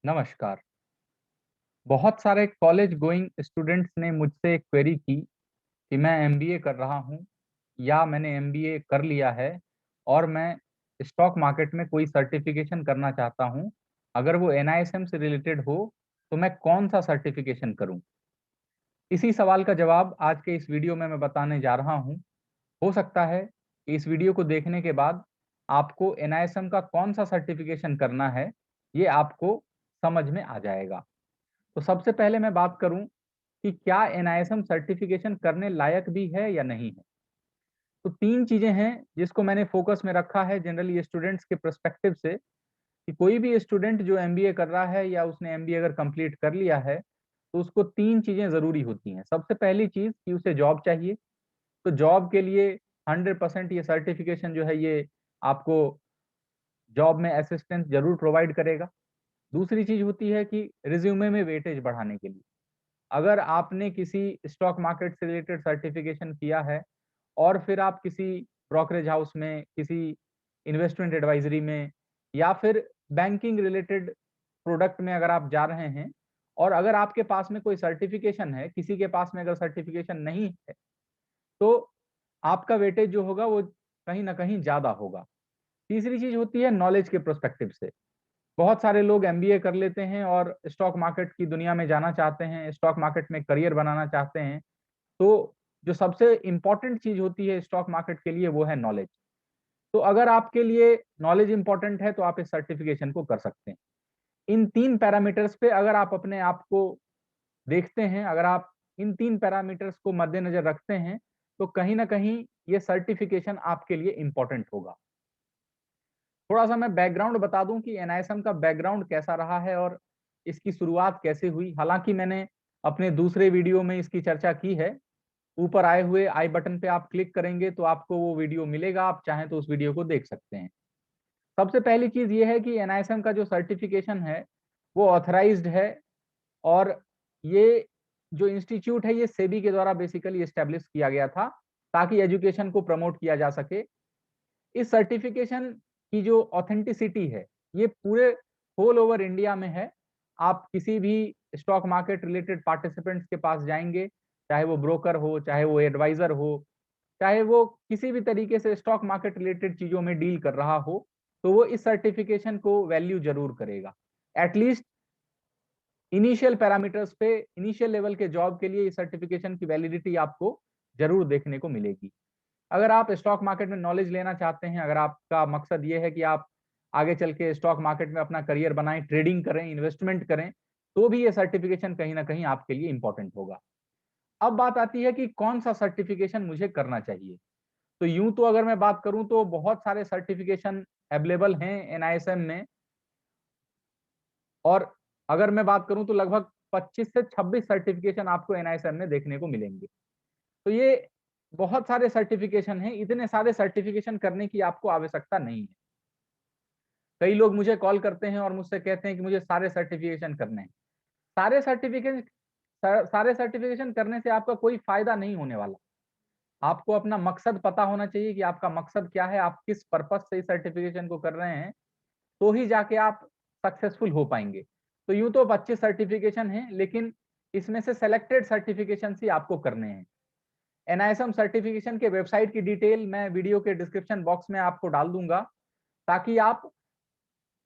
नमस्कार। बहुत सारे कॉलेज गोइंग स्टूडेंट्स ने मुझसे क्वेरी की कि मैं एमबीए कर रहा हूँ या मैंने एमबीए कर लिया है और मैं स्टॉक मार्केट में कोई सर्टिफिकेशन करना चाहता हूँ। अगर वो एनआईएसएम से रिलेटेड हो तो मैं कौन सा सर्टिफिकेशन करूँ? इसी सवाल का जवाब आज के इस वीडियो में मैं बताने जा रहा हूँ। हो सकता है कि इस वीडियो को देखने के बाद आपको एनआईएसएम का कौन सा सर्टिफिकेशन करना है, ये आपको समझ में आ जाएगा। तो सबसे पहले मैं बात करूं कि क्या एनआईएसएम सर्टिफिकेशन करने लायक भी है या नहीं है। तो तीन चीजें हैं जिसको मैंने फोकस में रखा है जनरली स्टूडेंट्स के पर्सपेक्टिव से, कि कोई भी स्टूडेंट जो एमबीए कर रहा है या उसने एमबीए अगर कंप्लीट कर लिया है तो उसको तीन चीजें जरूरी होती हैं। सबसे पहली चीज कि उसे जॉब चाहिए। तो जॉब के लिए 100% ये सर्टिफिकेशन जो है ये आपको जॉब में असिस्टेंस जरूर प्रोवाइड करेगा। दूसरी चीज होती है कि रिज्यूमे में वेटेज बढ़ाने के लिए, अगर आपने किसी स्टॉक मार्केट से रिलेटेड सर्टिफिकेशन किया है और फिर आप किसी ब्रोकरेज हाउस में, किसी इन्वेस्टमेंट एडवाइजरी में या फिर बैंकिंग रिलेटेड प्रोडक्ट में अगर आप जा रहे हैं और अगर आपके पास में कोई सर्टिफिकेशन है, किसी के पास में अगर सर्टिफिकेशन नहीं है, तो आपका वेटेज जो होगा वो कहीं ना कहीं ज्यादा होगा। तीसरी चीज होती है नॉलेज के प्रोस्पेक्टिव से। बहुत सारे लोग एमबीए कर लेते हैं और स्टॉक मार्केट की दुनिया में जाना चाहते हैं, स्टॉक मार्केट में करियर बनाना चाहते हैं। तो जो सबसे इंपॉर्टेंट चीज होती है स्टॉक मार्केट के लिए वो है नॉलेज। तो अगर आपके लिए नॉलेज इंपॉर्टेंट है तो आप इस सर्टिफिकेशन को कर सकते हैं। इन तीन पैरामीटर्स पे अगर आप अपने आप को देखते हैं, अगर आप इन तीन पैरामीटर्स को मद्देनजर रखते हैं, तो कहीं ना कहीं ये सर्टिफिकेशन आपके लिए इंपॉर्टेंट होगा। थोड़ा सा मैं बैकग्राउंड बता दूं कि एनआईएसएम का बैकग्राउंड कैसा रहा है और इसकी शुरुआत कैसे हुई। हालांकि मैंने अपने दूसरे वीडियो में इसकी चर्चा की है। ऊपर आए हुए आई बटन पे आप क्लिक करेंगे तो आपको वो वीडियो मिलेगा, आप चाहें तो उस वीडियो को देख सकते हैं। सबसे पहली चीज ये है कि एनआईएसएम का जो सर्टिफिकेशन है वो ऑथराइज्ड है और ये जो इंस्टीट्यूट है ये सेबी के द्वारा बेसिकली एस्टेब्लिश किया गया था ताकि एजुकेशन को प्रमोट किया जा सके। इस सर्टिफिकेशन की जो ऑथेंटिसिटी है ये पूरे होल ओवर इंडिया में है। आप किसी भी स्टॉक मार्केट रिलेटेड पार्टिसिपेंट्स के पास जाएंगे, चाहे वो ब्रोकर हो, चाहे वो एडवाइजर हो, चाहे वो किसी भी तरीके से स्टॉक मार्केट रिलेटेड चीजों में डील कर रहा हो, तो वो इस सर्टिफिकेशन को वैल्यू जरूर करेगा। एटलीस्ट इनिशियल पैरामीटर्स पे, इनिशियल लेवल के जॉब के लिए इस सर्टिफिकेशन की वैलिडिटी आपको जरूर देखने को मिलेगी। अगर आप स्टॉक मार्केट में नॉलेज लेना चाहते हैं, अगर आपका मकसद ये है कि आप आगे चल के स्टॉक मार्केट में अपना करियर बनाएं, ट्रेडिंग करें, इन्वेस्टमेंट करें, तो भी ये सर्टिफिकेशन कहीं ना कहीं आपके लिए इंपॉर्टेंट होगा। अब बात आती है कि कौन सा सर्टिफिकेशन मुझे करना चाहिए। तो यूं तो अगर मैं बात करूं तो बहुत सारे सर्टिफिकेशन अवेलेबल हैं एनआईएसएम में, और अगर मैं बात करूं तो लगभग 25 से 26 सर्टिफिकेशन आपको एनआईएसएम में देखने को मिलेंगे। तो ये बहुत सारे सर्टिफिकेशन हैं, इतने सारे सर्टिफिकेशन करने की आपको आवश्यकता नहीं है। कई लोग मुझे कॉल करते हैं और मुझसे कहते हैं कि मुझे सारे सर्टिफिकेशन करने हैं। सारे सर्टिफिकेशन सारे सर्टिफिकेशन करने से आपका कोई फायदा नहीं होने वाला। आपको अपना मकसद पता होना चाहिए कि आपका मकसद क्या है, आप किस पर्पस से इस सर्टिफिकेशन को कर रहे हैं, तो ही जाके आप सक्सेसफुल हो पाएंगे। तो यूं तो 25 सर्टिफिकेशन हैं, लेकिन इसमें से सेलेक्टेड सर्टिफिकेशन ही आपको करने हैं। एनआईएसएम सर्टिफिकेशन के वेबसाइट की डिटेल मैं वीडियो के डिस्क्रिप्शन बॉक्स में आपको डाल दूंगा, ताकि आप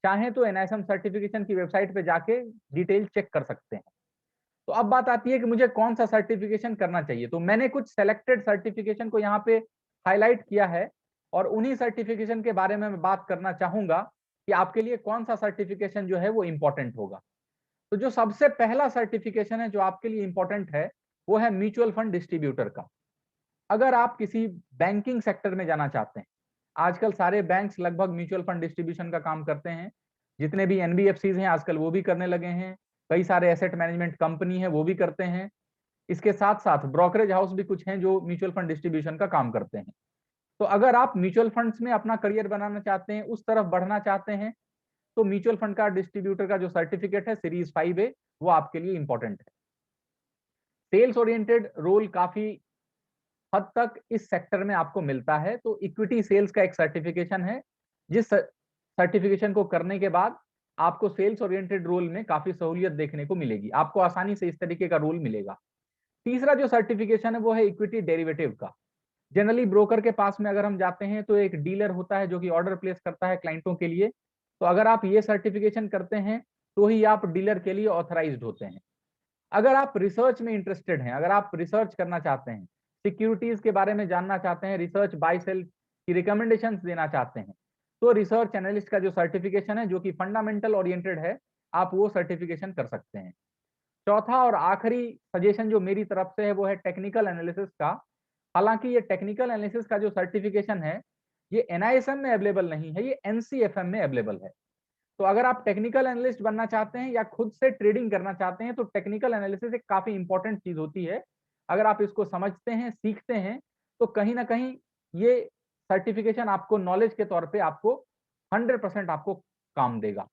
चाहें तो एनआईएसएम सर्टिफिकेशन की वेबसाइट पे जाके डिटेल चेक कर सकते हैं। तो अब बात आती है कि मुझे कौन सा सर्टिफिकेशन करना चाहिए। तो मैंने कुछ सेलेक्टेड सर्टिफिकेशन को यहाँ पे हाईलाइट किया है और उन्हीं सर्टिफिकेशन के बारे में मैं बात करना चाहूंगा कि आपके लिए कौन सा सर्टिफिकेशन जो है वो इंपॉर्टेंट होगा। तो जो सबसे पहला सर्टिफिकेशन है जो आपके लिए इंपॉर्टेंट है वो है म्यूचुअल फंड डिस्ट्रीब्यूटर का। अगर आप किसी बैंकिंग सेक्टर में जाना चाहते हैं, आजकल सारे बैंक्स लगभग म्यूचुअल फंड डिस्ट्रीब्यूशन का काम करते हैं। जितने भी एनबीएफसीज हैं आजकल वो भी करने लगे हैं, कई सारे एसेट मैनेजमेंट कंपनी है वो भी करते हैं। इसके साथ साथ ब्रोकरेज हाउस भी कुछ हैं जो म्यूचुअल फंड डिस्ट्रीब्यूशन का काम करते हैं। तो अगर आप म्यूचुअल फंड्स में अपना करियर बनाना चाहते हैं, उस तरफ बढ़ना चाहते हैं, तो म्यूचुअल फंड का डिस्ट्रीब्यूटर का जो सर्टिफिकेट है सीरीज 5A, वो आपके लिए इंपॉर्टेंट है। सेल्स ओरिएंटेड रोल काफी हद तक इस सेक्टर में आपको मिलता है। तो इक्विटी सेल्स का एक सर्टिफिकेशन है, जिस सर्टिफिकेशन को करने के बाद आपको सेल्स ओरिएंटेड रोल में काफी सहूलियत देखने को मिलेगी, आपको आसानी से इस तरीके का रोल मिलेगा। तीसरा जो सर्टिफिकेशन है वो है इक्विटी डेरिवेटिव का। जनरली ब्रोकर के पास में अगर हम जाते हैं तो एक डीलर होता है जो कि ऑर्डर प्लेस करता है क्लाइंटों के लिए। तो अगर आप ये सर्टिफिकेशन करते हैं तो ही आप डीलर के लिए ऑथराइज्ड होते हैं। अगर आप रिसर्च में इंटरेस्टेड हैं, अगर आप रिसर्च करना चाहते हैं, सिक्योरिटीज के बारे में जानना चाहते हैं, रिसर्च बाय सेल की रिकमेंडेशंस देना चाहते हैं, तो रिसर्च एनालिस्ट का जो सर्टिफिकेशन है जो कि फंडामेंटल ओरिएंटेड है, आप वो सर्टिफिकेशन कर सकते हैं। चौथा और आखिरी सजेशन जो मेरी तरफ से है वो है टेक्निकल एनालिसिस का। हालांकि ये टेक्निकल एनालिसिस का जो सर्टिफिकेशन है ये एनआईएसएम में अवेलेबल नहीं है, ये एनसीएफएम में अवेलेबल है। तो अगर आप टेक्निकल एनालिस्ट बनना चाहते हैं या खुद से ट्रेडिंग करना चाहते हैं तो टेक्निकल एनालिसिस एक काफी इंपॉर्टेंट चीज होती है। अगर आप इसको समझते हैं, सीखते हैं, तो कहीं ना कहीं ये सर्टिफिकेशन आपको नॉलेज के तौर पे आपको 100% आपको काम देगा।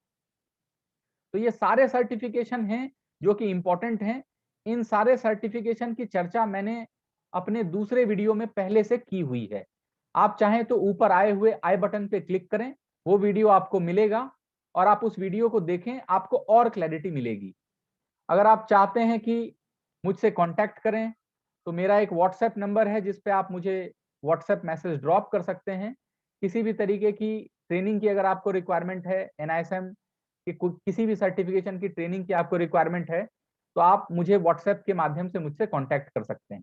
तो ये सारे सर्टिफिकेशन हैं जो कि इंपॉर्टेंट हैं। इन सारे सर्टिफिकेशन की चर्चा मैंने अपने दूसरे वीडियो में पहले से की हुई है। आप चाहें तो ऊपर आए हुए आई बटन पे क्लिक करें, वो वीडियो आपको मिलेगा और आप उस वीडियो को देखें, आपको और क्लैरिटी मिलेगी। अगर आप चाहते हैं कि मुझसे कांटेक्ट करें तो मेरा एक व्हाट्सएप नंबर है जिस पे आप मुझे व्हाट्सएप मैसेज ड्रॉप कर सकते हैं। किसी भी तरीके की ट्रेनिंग की अगर आपको रिक्वायरमेंट है, एनआईएसएम कि किसी भी सर्टिफिकेशन की ट्रेनिंग की आपको रिक्वायरमेंट है, तो आप मुझे व्हाट्सएप के माध्यम से मुझसे कांटेक्ट कर सकते हैं।